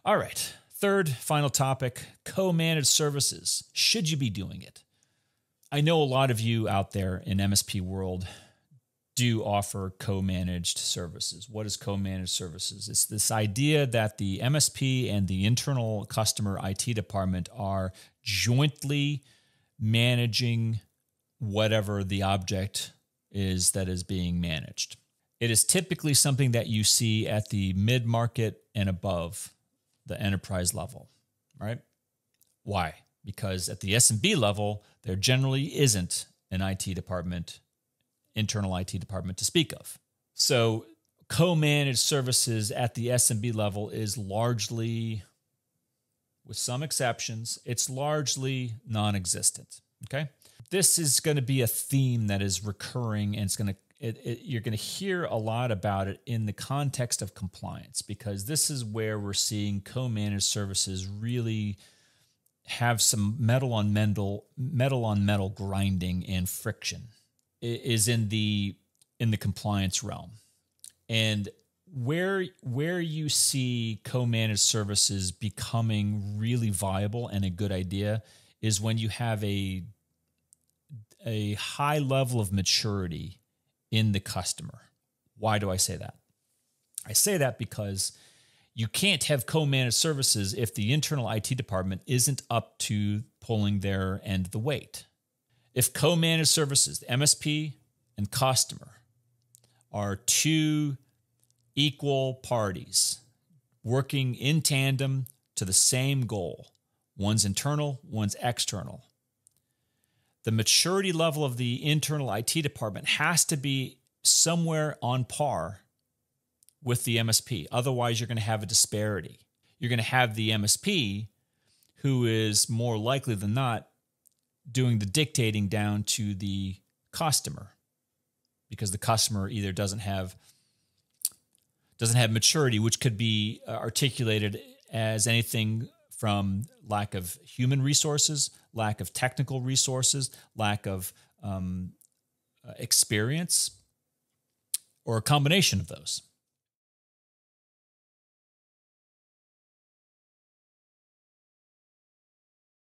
All right. Third, final topic, co-managed services. Should you be doing it? I know a lot of you out there in MSP world do offer co-managed services. What is co-managed services? It's this idea that the MSP and the internal customer IT department are jointly managing whatever the object is that is being managed. It is typically something that you see at the mid-market and above the enterprise level, right? Why? Because at the SMB level, there generally isn't an IT department, internal IT department to speak of. So co-managed services at the SMB level is largely, with some exceptions, it's largely non-existent, okay? This is going to be a theme that is recurring, and you're going to hear a lot about it in the context of compliance, because this is where we're seeing co-managed services really have some metal on metal grinding and friction is in the compliance realm. And where you see co-managed services becoming really viable and a good idea is when you have a high level of maturity in the customer. Why do I say that? I say that because you can't have co-managed services if the internal IT department isn't up to pulling their end of the weight. If co-managed services, the MSP and customer, are two equal parties working in tandem to the same goal, one's internal, one's external, the maturity level of the internal IT department has to be somewhere on par with the MSP. Otherwise, you're going to have a disparity. You're going to have the MSP, who is more likely than not doing the dictating down to the customer, because the customer either doesn't have maturity, which could be articulated as anything from lack of human resources, lack of technical resources, lack of experience, or a combination of those.